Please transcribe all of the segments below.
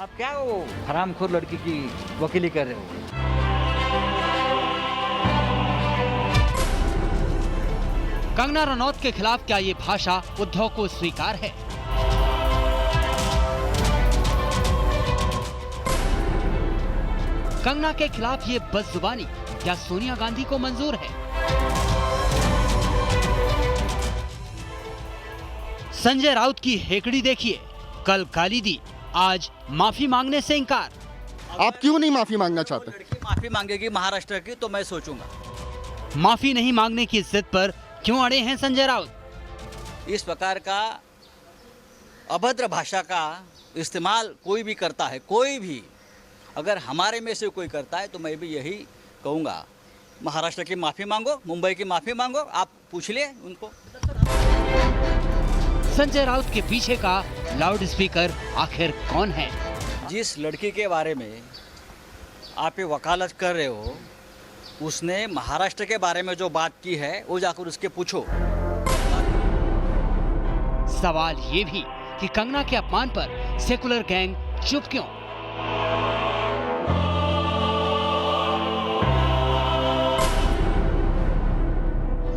आप क्या वो हरामखोर लड़की की वकीली कर रहे हो? कंगना रनौत के खिलाफ क्या ये भाषा उद्धव को स्वीकार है? कंगना के खिलाफ ये बदजुबानी क्या सोनिया गांधी को मंजूर है? संजय राउत की हेकड़ी देखिए, कल गाली दी, आज माफी मांगने से इंकार। आप क्यों नहीं माफी मांगना चाहते? लड़की माफी मांगेगी महाराष्ट्र की तो मैं सोचूंगा। माफी नहीं मांगने की जिद पर क्यों अड़े हैं संजय राउत? इस प्रकार का अभद्र भाषा का इस्तेमाल कोई भी करता है, कोई भी अगर हमारे में से कोई करता है तो मैं भी यही कहूँगा, महाराष्ट्र की माफ़ी मांगो, मुंबई की माफ़ी मांगो, आप पूछ ले उनको। संजय राउत के पीछे का लाउड स्पीकर आखिर कौन है? जिस लड़की के बारे में आप ये वकालत कर रहे हो, उसने महाराष्ट्र के बारे में जो बात की है वो जाकर उसके पूछो। सवाल ये भी कि कंगना के अपमान पर सेकुलर गैंग चुप क्यों?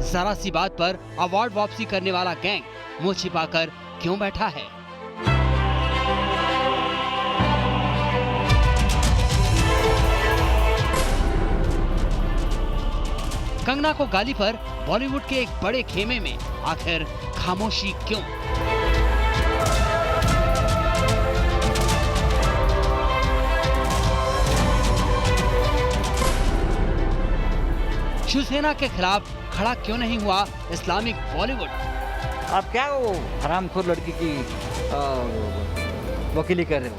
जरा सी बात पर अवार्ड वापसी करने वाला गैंग मुंह छिपाकर क्यों बैठा है? कंगना को गाली पर बॉलीवुड के एक बड़े खेमे में आखिर खामोशी क्यों? शिवसेना के खिलाफ खड़ा क्यों नहीं हुआ इस्लामिक बॉलीवुड? आप क्या वो हरामखोर लड़की की वकीली कर रहे हो?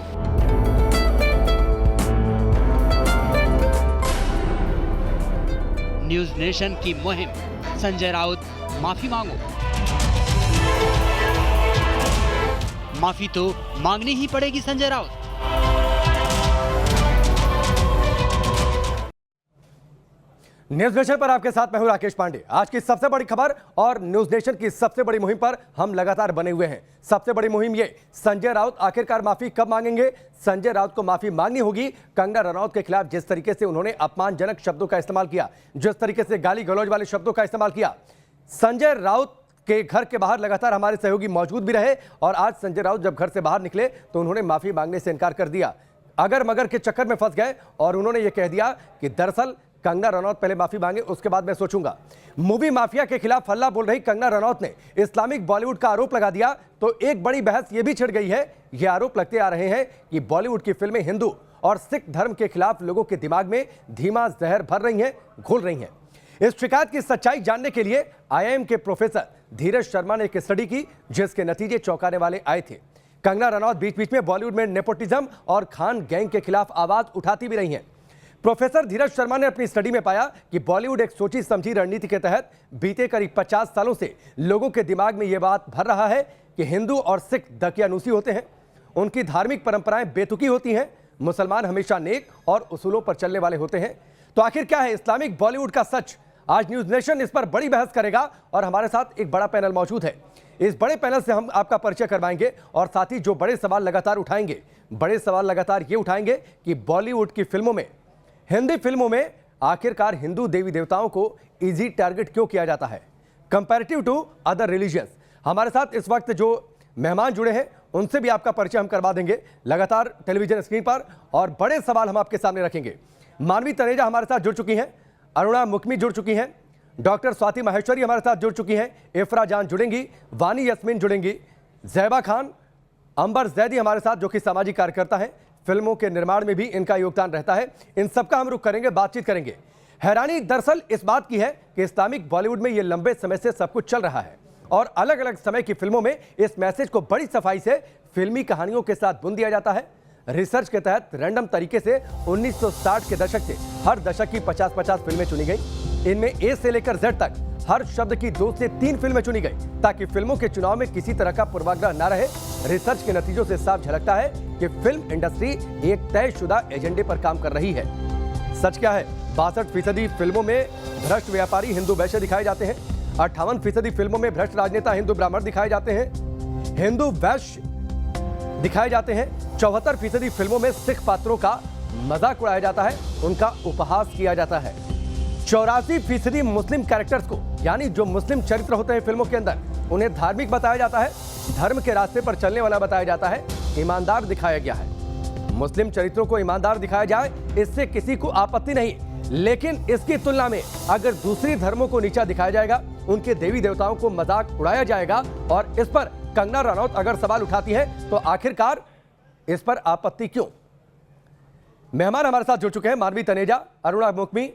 न्यूज नेशन की मुहिम, संजय राउत माफी मांगो। माफी तो मांगनी ही पड़ेगी संजय राउत। न्यूज नेशन पर आपके साथ मैं हूं राकेश पांडे। आज की सबसे बड़ी खबर और न्यूज नेशन की सबसे बड़ी मुहिम पर हम लगातार बने हुए हैं। सबसे बड़ी मुहिम ये, संजय राउत आखिरकार माफी कब मांगेंगे? संजय राउत को माफी मांगनी होगी। कंगना रनौत के खिलाफ जिस तरीके से उन्होंने अपमानजनक शब्दों का इस्तेमाल किया, जिस तरीके से गाली गलौज वाले शब्दों का इस्तेमाल किया, संजय राउत के घर के बाहर लगातार हमारे सहयोगी मौजूद भी रहे और आज संजय राउत जब घर से बाहर निकले तो उन्होंने माफी मांगने से इनकार कर दिया। अगर मगर के चक्कर में फंस गए और उन्होंने ये कह दिया कि दरअसल कंगना रनौत पहले माफी मांगे, उसके बाद मैं सोचूंगा। मूवी माफिया के खिलाफ हल्ला बोल रही कंगना रनौत ने इस्लामिक बॉलीवुड का आरोप लगा दिया तो एक बड़ी बहस यह भी छिड़ गई है। ये आरोप लगते आ रहे हैं कि बॉलीवुड की फिल्में हिंदू और सिख धर्म के खिलाफ लोगों के दिमाग में धीमा जहर भर रही हैं, घोल रही हैं। इस शिकायत की सच्चाई जानने के लिए IIM के प्रोफेसर धीरज शर्मा ने एक स्टडी की, जिसके नतीजे चौंकाने वाले आए थे। कंगना रनौत बीच बीच में बॉलीवुड में नेपोटिज्म और खान गैंग के खिलाफ आवाज उठाती भी रही हैं। प्रोफेसर धीरज शर्मा ने अपनी स्टडी में पाया कि बॉलीवुड एक सोची समझी रणनीति के तहत बीते करीब 50 सालों से लोगों के दिमाग में यह बात भर रहा है कि हिंदू और सिख दकियानूसी होते हैं, उनकी धार्मिक परंपराएं बेतुकी होती हैं, मुसलमान हमेशा नेक और उसूलों पर चलने वाले होते हैं। तो आखिर क्या है इस्लामिक बॉलीवुड का सच? आज न्यूज नेशन इस पर बड़ी बहस करेगा और हमारे साथ एक बड़ा पैनल मौजूद है। इस बड़े पैनल से हम आपका परिचय करवाएंगे और साथ ही जो बड़े सवाल लगातार उठाएंगे, बड़े सवाल लगातार ये उठाएंगे कि बॉलीवुड की फिल्मों में, हिंदी फिल्मों में आखिरकार हिंदू देवी देवताओं को इजी टारगेट क्यों किया जाता है कंपैरेटिव टू अदर रिलीजियंस। हमारे साथ इस वक्त जो मेहमान जुड़े हैं उनसे भी आपका परिचय हम करवा देंगे लगातार टेलीविजन स्क्रीन पर और बड़े सवाल हम आपके सामने रखेंगे। मानवी तनेजा हमारे साथ जुड़ चुकी हैं, अरुणा मुकमी जुड़ चुकी हैं, डॉक्टर स्वाति माहेश्वरी हमारे साथ जुड़ चुकी हैं, इफ्रा जान जुड़ेंगी, वानी यस्मीन जुड़ेंगी, जैबा खान, अंबर जैदी हमारे साथ जो कि सामाजिक कार्यकर्ता हैं, फिल्मों के निर्माण में भी इनका योगदान रहता है। इन सबका हम रुख करेंगे, बातचीत करेंगे। हैरानी दरअसल इस बात की है कि इस्लामिक बॉलीवुड में ये लंबे समय से सब कुछ चल रहा है और अलग अलग समय की फिल्मों में इस मैसेज को बड़ी सफाई से फिल्मी कहानियों के साथ बुन दिया जाता है। रिसर्च के तहत रैंडम तरीके से 1960 के दशक से हर दशक की 50-50 फिल्में चुनी गई। इनमें ए से लेकर जेड तक हर शब्द की 2 से 3 फिल्में चुनी गई ताकि फिल्मों के चुनाव में किसी तरह का पूर्वाग्रह न रहे। रिसर्च के नतीजों से साफ झलकता है कि फिल्म इंडस्ट्री एक तयशुदा एजेंडे पर काम कर रही है। सच क्या है? 62% फिल्मों में भ्रष्ट व्यापारी हिंदू वैश्य दिखाए जाते हैं, 58% फिल्मों में भ्रष्ट राजनेता हिंदू ब्राह्मण दिखाए जाते हैं, हिंदू वैश्य दिखाए जाते हैं, 74% फिल्मों में सिख पात्रों का मजाक उड़ाया जाता है, उनका उपहास किया जाता है। 84% मुस्लिम कैरेक्टर्स को, यानी जो मुस्लिम चरित्र होते हैं फिल्मों के अंदर, उन्हें धार्मिक बताया जाता है, धर्म के रास्ते पर चलने वाला बताया जाता है, ईमानदार दिखाया गया है। मुस्लिम चरित्रों को ईमानदार दिखाया जाए, इससे किसी को आपत्ति नहीं, लेकिन इसकी तुलना में अगर दूसरी धर्मों को नीचा दिखाया जाएगा, उनके देवी देवताओं को मजाक उड़ाया जाएगा, और इस पर कंगना रनौत अगर सवाल उठाती है तो आखिरकार इस पर आपत्ति क्यों? मेहमान हमारे साथ जुड़ चुके हैं, मानवी तनेजा, अरुणा मुकमी,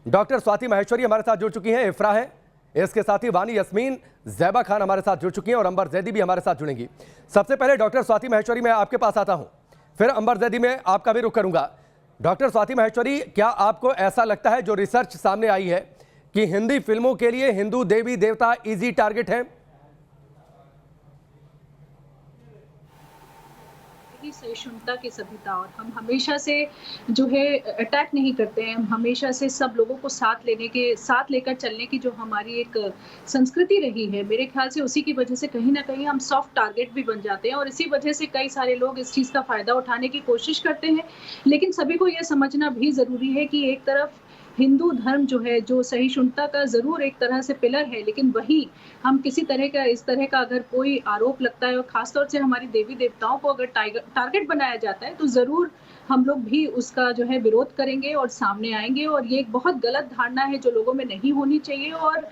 डॉक्टर स्वाति माहेश्वरी हमारे साथ जुड़ चुकी हैं, इफ्रा है, इसके साथ ही वानी यस्मीन, ज़ैबा खान हमारे साथ जुड़ चुकी हैं और अंबर जैदी भी हमारे साथ जुड़ेंगी। सबसे पहले डॉक्टर स्वाति माहेश्वरी, मैं आपके पास आता हूं, फिर अंबर जैदी में आपका भी रुख करूंगा। डॉक्टर स्वाति माहेश्वरी, क्या आपको ऐसा लगता है जो रिसर्च सामने आई है कि हिंदी फिल्मों के लिए हिंदू देवी देवता इजी टारगेट है? सहिष्णुता की सभ्यता, और हम हमेशा से जो है अटैक नहीं करते हैं, हम हमेशा से सब लोगों को साथ लेकर चलने की जो हमारी एक संस्कृति रही है, मेरे ख्याल से उसी की वजह से कहीं ना कहीं हम सॉफ्ट टारगेट भी बन जाते हैं, और इसी वजह से कई सारे लोग इस चीज़ का फायदा उठाने की कोशिश करते हैं। लेकिन सभी को यह समझना भी जरूरी है कि एक तरफ हिंदू धर्म जो है, जो सहिष्णुता का जरूर एक तरह से पिलर है, लेकिन वही हम किसी तरह का इस तरह का अगर कोई आरोप लगता है और खासतौर से हमारी देवी देवताओं को अगर टारगेट बनाया जाता है, तो जरूर हम लोग भी उसका जो है विरोध करेंगे और सामने आएंगे। और ये एक बहुत गलत धारणा है जो लोगों में नहीं होनी चाहिए। और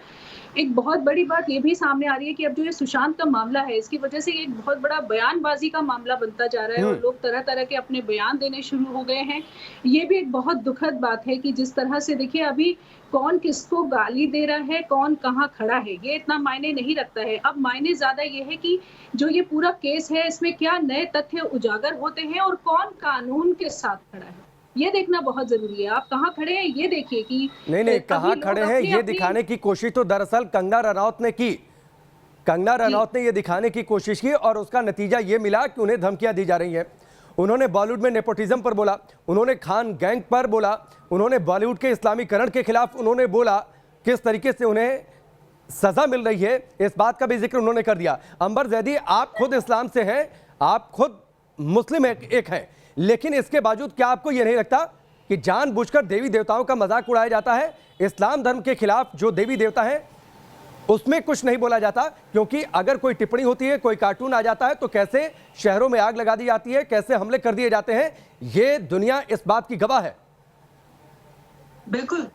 एक बहुत बड़ी बात ये भी सामने आ रही है कि अब जो ये सुशांत का मामला है, इसकी वजह से एक बहुत बड़ा बयानबाजी का मामला बनता जा रहा है और लोग तरह तरह के अपने बयान देने शुरू हो गए हैं। ये भी एक बहुत दुखद बात है कि जिस तरह से देखिए, अभी कौन किसको गाली दे रहा है, कौन कहाँ खड़ा है, ये इतना मायने नहीं रखता है। अब मायने ज्यादा ये है कि जो ये पूरा केस है, इसमें क्या नए तथ्य उजागर होते हैं और कौन कानून के साथ खड़ा है, ये देखना बहुत जरूरी है। आप कहाँ खड़े हैं ये देखिए कि नहीं कहाँ खड़े हैं ये दिखाने की कोशिश तो दरअसल कंगना रनौत ने की। कंगना रनौत ने ये दिखाने की कोशिश की और उसका नतीजा ये मिला कि उन्हें धमकियां दी जा रही हैं। उन्होंने बॉलीवुड में नेपोटिज्म पर बोला, उन्होंने खान गैंग पर बोला, उन्होंने बॉलीवुड के इस्लामीकरण के खिलाफ उन्होंने बोला, किस तरीके से उन्हें सजा मिल रही है इस बात का भी जिक्र उन्होंने कर दिया। अंबर जैदी, आप खुद इस्लाम से हैं, आप खुद मुस्लिम एक हैं, लेकिन इसके बावजूद क्या आपको यह नहीं लगता कि जानबूझकर देवी देवताओं का मजाक उड़ाया जाता है? इस्लाम धर्म के खिलाफ जो देवी देवता हैं उसमें कुछ नहीं बोला जाता, क्योंकि अगर कोई टिप्पणी होती है, कोई कार्टून आ जाता है तो कैसे शहरों में आग लगा दी जाती है, कैसे हमले कर दिए जाते हैं, ये दुनिया इस बात की गवाह है। बिल्कुल,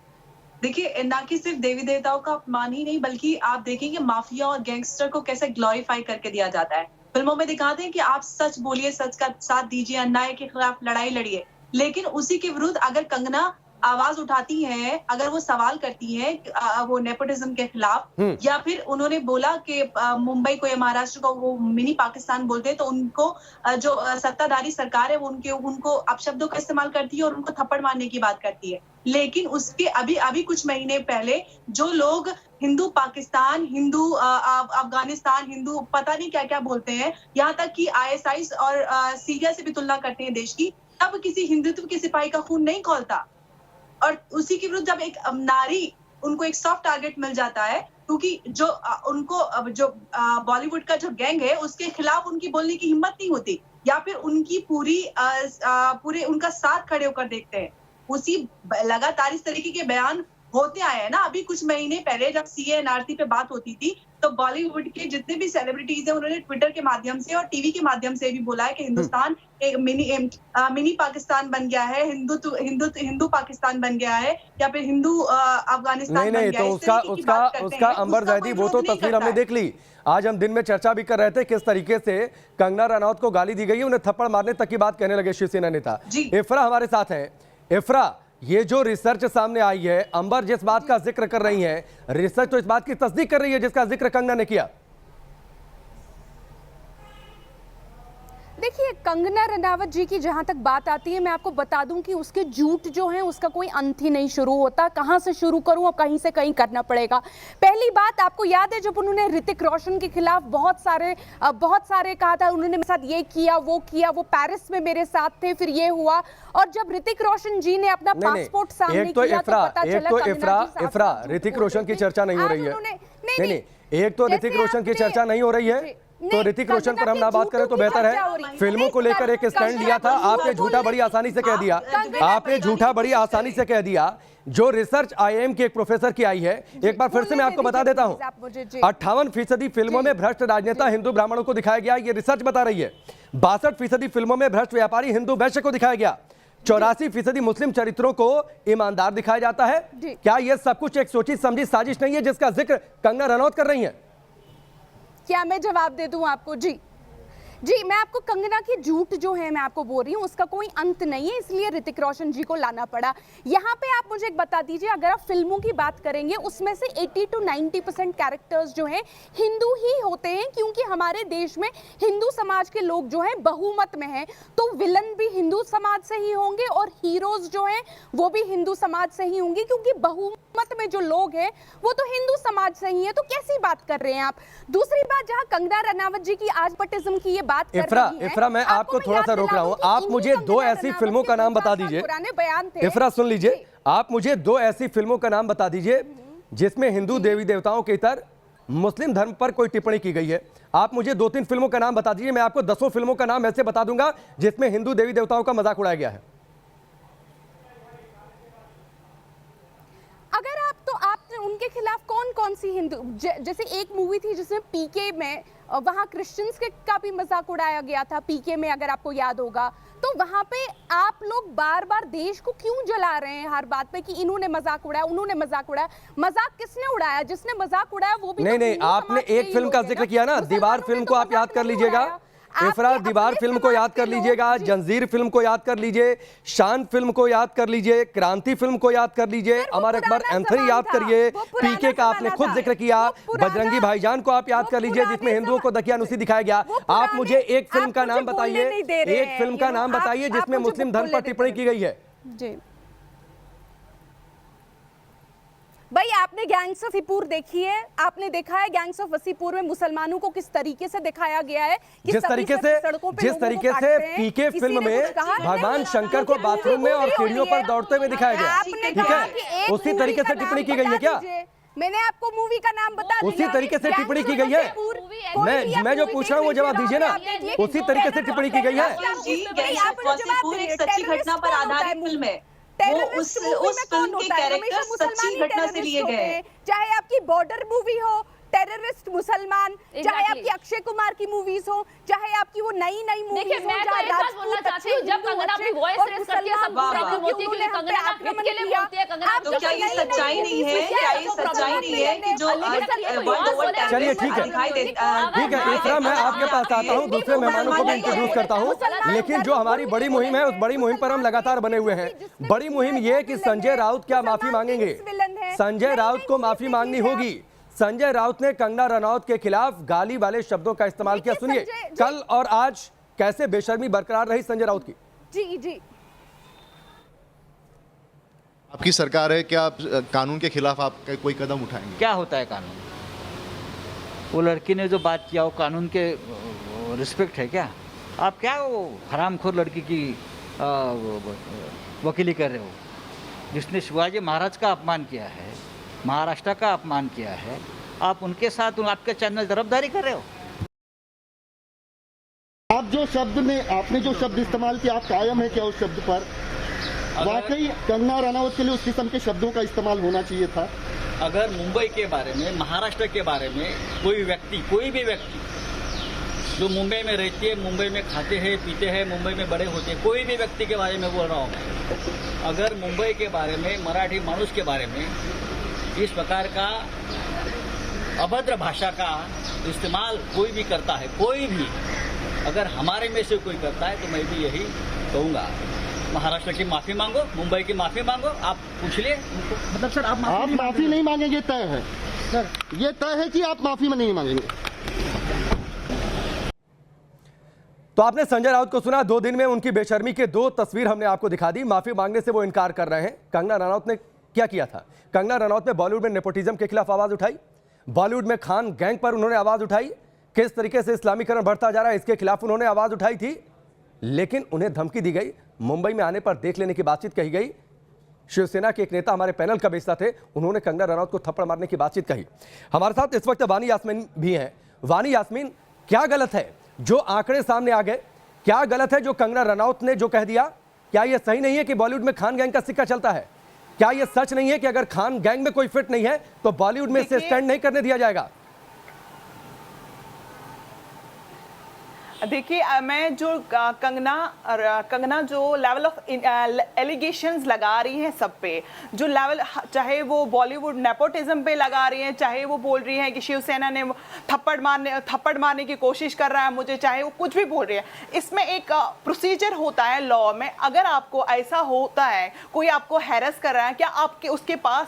देखिए, ना कि सिर्फ देवी देवताओं का अपमान ही नहीं, बल्कि आप देखेंगे माफिया और गैंगस्टर को कैसे ग्लोरीफाई करके दिया जाता है। फिल्मों में दिखाते हैं कि आप सच बोलिए, सच का साथ दीजिए, अन्याय के खिलाफ लड़ाई लड़िए, लेकिन उसी के विरुद्ध अगर कंगना आवाज उठाती है, अगर वो सवाल करती है वो नेपोटिज्म के खिलाफ, या फिर उन्होंने बोला कि मुंबई को या महाराष्ट्र को वो मिनी पाकिस्तान बोलते हैं, तो उनको जो सत्ताधारी सरकार है वो उनको अपशब्दों का इस्तेमाल करती है और उनको थप्पड़ मारने की बात करती है। लेकिन उसके अभी कुछ महीने पहले जो लोग हिंदू पाकिस्तान, हिंदू अफगानिस्तान, हिंदू पता नहीं क्या क्या बोलते हैं, यहाँ तक कि ISIS और सीरिया से भी तुलना करते हैं देश की, तब किसी हिंदुत्व के सिपाही का खून नहीं खौलता। और उसी के विरुद्ध जब एक नारी, उनको एक सॉफ्ट टारगेट मिल जाता है, क्योंकि जो उनको जो बॉलीवुड का जो गैंग है उसके खिलाफ उनकी बोलने की हिम्मत नहीं होती, या फिर उनकी पूरे उनका साथ खड़े होकर देखते हैं। उसी लगातार इस तरीके के बयान होते आए हैं ना। अभी कुछ महीने पहले जब CAA NRC पे बात होती थी, तो बॉलीवुड के जितने भी सेलिब्रिटीज हैं उन्होंने ट्विटर के माध्यम से और टीवी के माध्यम से भी बोला है कि हिंदुस्तान एक मिनी पाकिस्तान बन गया है, हिंदू पाकिस्तान बन गया है, या फिर हिंदू अफगानिस्तान बन गया है। तो उसका अंबर जैदी वो तो तस्वीर हमने देख ली। आज हम दिन में चर्चा भी कर रहे थे किस तरीके से कंगना रनौत को गाली दी गई, उन्हें थप्पड़ मारने तक की बात कहने लगे शिवसेना नेता। इफ्रा हमारे साथ है। इफ्रा, ये जो रिसर्च सामने आई है, अंबर जिस बात का जिक्र कर रही है, रिसर्च तो इस बात की तस्दीक कर रही है जिसका जिक्र कंगना ने किया। देखिए, कंगना रनावत जी की जहां तक बात आती है, मैं आपको बता दूं कि उसके झूठ जो हैं उसका कोई अंत ही नहीं शुरू होता। कहां से शुरू करूं और कहीं से कहीं करना पड़ेगा। पहली बात, आपको याद है जब उन्होंने ऋतिक रोशन के खिलाफ बहुत सारे कहा था, उन्होंने मेरे साथ ये किया, वो पेरिस में मेरे साथ थे, फिर ये हुआ। और जब ऋतिक रोशन जी ने अपना पासपोर्ट सामने किया तो पता चला इफ्रा ऋतिक रोशन की चर्चा नहीं हो रही है। नहीं, एक तो ऋतिक रोशन की चर्चा नहीं हो रही है, तो ऋतिक रोशन पर हम ना बात करें तो बेहतर है। फिल्मों को लेकर एक स्टैंड लिया था आपने, झूठा बड़ी आसानी से कह दिया, आपने झूठा बड़ी आसानी से कह दिया। जो रिसर्च IIM के एक प्रोफेसर की आई है, एक बार फिर से मैं आपको बता देता हूं, 58% फिल्मों में भ्रष्ट राजनेता हिंदू ब्राह्मणों को दिखाया गया, ये रिसर्च बता रही है। 62% फिल्मों में भ्रष्ट व्यापारी हिंदू वैश्य को दिखाया गया। 84% मुस्लिम चरित्रों को ईमानदार दिखाया जाता है। क्या यह सब कुछ एक सोची समझी साजिश नहीं है जिसका जिक्र कंगना रनौत कर रही है? क्या मैं जवाब दे दूं आपको? जी मैं आपको कंगना की झूठ जो है मैं आपको बोल रही हूँ, उसका कोई अंत नहीं है, इसलिए ऋतिक रोशन जी को लाना पड़ा। यहाँ पे आप मुझे एक बता दीजिए, अगर आप फिल्मों की बात करेंगे उसमें से 80 to 90% कैरेक्टर्स जो हैं हिंदू ही होते हैं, क्योंकि हमारे देश में हिंदू समाज के लोग जो हैं बहुमत में हैं, तो विलन भी हिंदू समाज से ही होंगे और हीरोज जो हैं वो भी हिंदू समाज से ही होंगे, क्योंकि बहुमत में जो लोग हैं वो तो हिंदू समाज से ही है। तो कैसी बात कर रहे हैं आप? दूसरी बात, जहाँ कंगना रनावत जी की आज बटिज्म की ये बात इफ्रा मैं आपको थोड़ा सा रोक रहा हूं। आप मुझे 2 ऐसी फिल्मों का नाम बता दीजिए। इफ्रा सुन लीजिए, आप मुझे 2 ऐसी फिल्मों का नाम बता दीजिए जिसमें हिंदू देवी देवताओं के इतर मुस्लिम धर्म पर कोई टिप्पणी की गई है। आप मुझे 2-3 फिल्मों का नाम बता दीजिए, मैं आपको 10 फिल्मों का नाम ऐसे बता दूंगा जिसमें हिंदू देवी देवताओं का मजाक उड़ाया गया है। अगर आप तो आपने उनके खिलाफ कौन कौन सी हिंदू, जैसे एक मूवी थी जिसमें पीके में वहां क्रिश्चियंस के का भी मजाक उड़ाया गया था, पीके में, अगर आपको याद होगा। तो वहां पे आप लोग बार बार देश को क्यों जला रहे हैं हर बात पे कि इन्होंने मजाक उड़ाया, उन्होंने मजाक उड़ाया? मजाक किसने उड़ाया? जिसने मजाक उड़ाया वो भी नहीं, आपने एक फिल्म का जिक्र किया ना, दीवार फिल्म को आप याद कर लीजिएगा। इफ्रा, दीवार फिल्म को याद कर लीजिएगा, जंजीर फिल्म को याद कर लीजिए, शान फिल्म को याद कर लीजिए, क्रांति फिल्म को याद कर लीजिए, अमर अकबर एंथनी याद करिए, पीके का आपने खुद जिक्र किया, बजरंगी भाईजान को आप याद कर लीजिए जिसमें हिंदुओं को दकियानुसी दिखाया गया। आप मुझे एक फिल्म का नाम बताइए, एक फिल्म का नाम बताइए जिसमें मुस्लिम धर्म पर टिप्पणी की गई है। जी भाई, आपने गैंग्स ऑफ वसीपुर देखी है? आपने देखा है गैंग्स ऑफ वसीपुर में मुसलमानों को किस तरीके से दिखाया गया है? जिस तरीके से पीके फिल्म में भगवान शंकर को बाथरूम में और सीढ़ियों पर दौड़ते हुए दिखाया गया, ठीक है, उसी तरीके से टिप्पणी की गई है क्या? मैंने आपको मूवी का नाम बता दिया, उसी तरीके से टिप्पणी की गई है। मैं जो पूछ रहा हूँ वो जवाब दीजिए ना, उसी तरीके से टिप्पणी की गई है। एक सच्ची घटना पर आधारित फिल्म है, वो उस फिल्म के कैरेक्टर सच्ची घटना से लिए गए हैं। चाहे आपकी बॉर्डर मूवी हो, टेररिस्ट मुसलमान, चाहे आपकी अक्षय कुमार की मूवीज हो, चाहे आपकी वो नई मूवीज हो, मैं तो एक बात बोलना चाहती हूँ, जब कंगना अपनी वॉइस रेस करती है सब प्रॉब्लम होती है, क्योंकि कंगना हिट के लिए बोलती है। कंगना तो क्या ये सच्चाई नहीं है? क्या ये सच्चाई नहीं है कि जो चलिए ठीक है इफ्रा, मैं आपके पास आता हूँ, दूसरे मेहमानों को भी इंट्रोड्यूस करता हूँ, लेकिन जो हमारी बड़ी मुहिम है उस बड़ी मुहिम पर हम लगातार बने हुए हैं। बड़ी मुहिम ये कि संजय राउत क्या माफी मांगेंगे? संजय राउत को माफी मांगनी होगी। संजय राउत ने कंगना रनौत के खिलाफ गाली वाले शब्दों का इस्तेमाल किया। सुनिए कल और आज कैसे बेशर्मी बरकरार रही संजय राउत की। जी आपकी सरकार है, क्या आप कानून के खिलाफ आप कोई कदम उठाएंगे? क्या होता है कानून? वो लड़की ने जो बात किया वो कानून के रिस्पेक्ट है क्या? आप क्या वो हरामखोर लड़की की वकीली कर रहे हो, जिसने शिवाजी महाराज का अपमान किया है, महाराष्ट्र का अपमान किया है? आप उनके साथ आपके चैनल तरफदारी कर रहे हो। आपने जो शब्द इस्तेमाल किया, आप कायम है क्या उस शब्द पर? वाकई कंगना रनौत के लिए उस किस्म के शब्दों का इस्तेमाल होना चाहिए था। अगर मुंबई के बारे में, महाराष्ट्र के बारे में कोई भी व्यक्ति जो मुंबई में रहती है, मुंबई में खाते हैं पीते हैं, मुंबई में बड़े होते हैं, कोई भी व्यक्ति के बारे में बोल रहा हूँ मैं, अगर मुंबई के बारे में, मराठी मानुष के बारे में इस प्रकार का अभद्र भाषा का इस्तेमाल कोई भी करता है, कोई भी अगर हमारे में से कोई करता है, तो मैं भी यही कहूँगा, महाराष्ट्र की माफी मांगो, मुंबई की माफी मांगो। आप पूछ लिए मतलब सर, आप माफी नहीं मांगेंगे तय है सर, ये तय है कि आप माफी में नहीं मांगेंगे। तो आपने संजय राउत को सुना। 2 दिन में उनकी बेशर्मी के 2 तस्वीर हमने आपको दिखा दी। माफी मांगने से वो इनकार कर रहे हैं। कंगना रनौत ने क्या किया था? कंगना रनौत ने बॉलीवुड में नेपोटिज्म के खिलाफ आवाज उठाई, बॉलीवुड में खान गैंग पर उन्होंने आवाज उठाई, किस तरीके से इस्लामीकरण बढ़ता जा रहा है इसके खिलाफ उन्होंने आवाज उठाई थी, लेकिन उन्हें धमकी दी गई, मुंबई में आने पर देख लेने की बातचीत कही गई। शिवसेना के एक नेता हमारे पैनल का हिस्सा थे, उन्होंने कंगना रनौत को थप्पड़ मारने की बातचीत कही। हमारे साथ इस वक्त वानी यास्मीन भी हैं। वानी यास्मीन, क्या गलत है जो आंकड़े सामने आ गए? क्या गलत है जो कंगना रनौत ने जो कह दिया? क्या यह सही नहीं है कि बॉलीवुड में खान गैंग का सिक्का चलता है? क्या यह सच नहीं है कि अगर खान गैंग में कोई फिट नहीं है तो बॉलीवुड में इसे स्टैंड नहीं करने दिया जाएगा? देखिए, मैं जो कंगना जो लेवल ऑफ एलिगेशंस लगा रही हैं सब पे, जो लेवल, चाहे वो बॉलीवुड नेपोटिज्म पे लगा रही हैं, चाहे वो बोल रही हैं कि शिवसेना ने थप्पड़ मारने की कोशिश कर रहा है मुझे, चाहे वो कुछ भी बोल रही है, इसमें एक प्रोसीजर होता है लॉ में। अगर आपको ऐसा होता है, कोई आपको हैरेस कर रहा है, क्या आपके उसके पास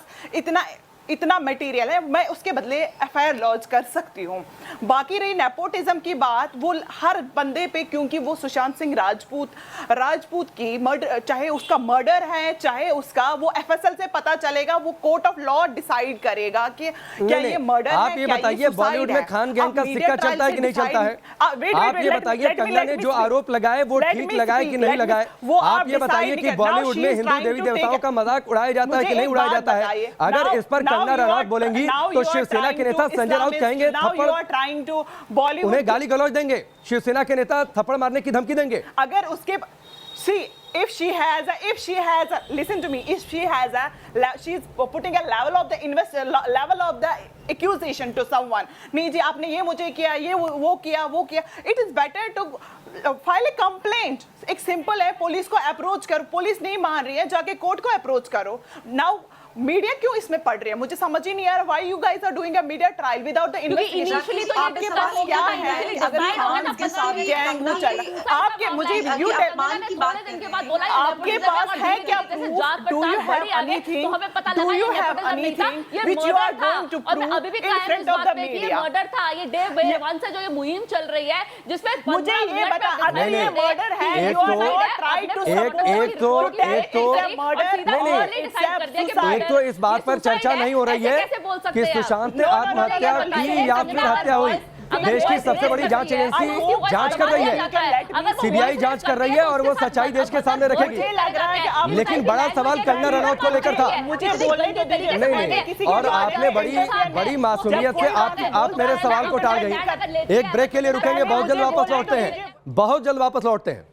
इतना मटेरियल है, मैं उसके बदले एफआईआर लॉन्च कर सकती हूँ। बाकी रही नेपोटिज्म की बात, वो हर बंदे पे, क्योंकि वो सुशांत सिंह राजपूत की मर्डर, चाहे उसका मर्डर है, चाहे उसका, वो एफएसएल से पता चलेगा, वो कोर्ट ऑफ लॉ डिसाइड करेगा कि क्या ये मर्डर है। आप ये बताइए, बॉलीवुड में खान गैंग का सिक्का चलता है कि नहीं चलता है? आप ये बताइए, कंगना ने जो आरोप लगाए वो ठीक लगाए कि नहीं लगाए? आप ये बताइए कि बॉलीवुड में हिंदू देवी देवताओं का मजाक उड़ाया जाता है कि नहीं उड़ाया जाता है? अगर इस पर कंगना रनौत बोलेंगी तो शिवसेना के नेता संजय राउत कहेंगे थप्पड़, उन्हें गाली गलौज देंगे, शिवसेना के नेता थप्पड़ मारने की धमकी देंगे। अगर उसके if she has listen to me, if she has she's putting a level of the accusation to someone, नहीं जी आपने ये मुझे किया, ये वो किया, it is better to file a complaint। एक सिंपल है, पुलिस को अप्रोच करो, पुलिस नहीं मान रही है, जाके कोर्ट को अप्रोच करो। नाउ मीडिया क्यों इसमें पड़ रही है, मुझे समझ ही नहीं आ रहा। Why you guys are doing a media trial without the investigation? आपके पास क्या है? अगर खान के साथ गैंग वो चल रहा, आपके मुझे यू आपके पास है क्या proof? Do you have anything which you are going to prove in front of the media? Murder था ये डे वन से जो ये मुहिम चल रही है, जिसमें मुझे ये बता, अगर ये मर्डर है, you are not try to एक तो इस बात पर चर्चा नहीं हो रही है कि सुशांत ने आत्महत्या की या फिर हत्या हुई। देश की सबसे बड़ी जांच एजेंसी जांच कर रही है, सीबीआई जांच कर रही है और वो सच्चाई देश के सामने रखेगी। लेकिन बड़ा सवाल कंगना रनौत को लेकर था। नहीं, और आपने बड़ी मासूमियत से आप मेरे सवाल को टाल गई। एक ब्रेक के लिए रुकेंगे, बहुत जल्द वापस लौटते हैं।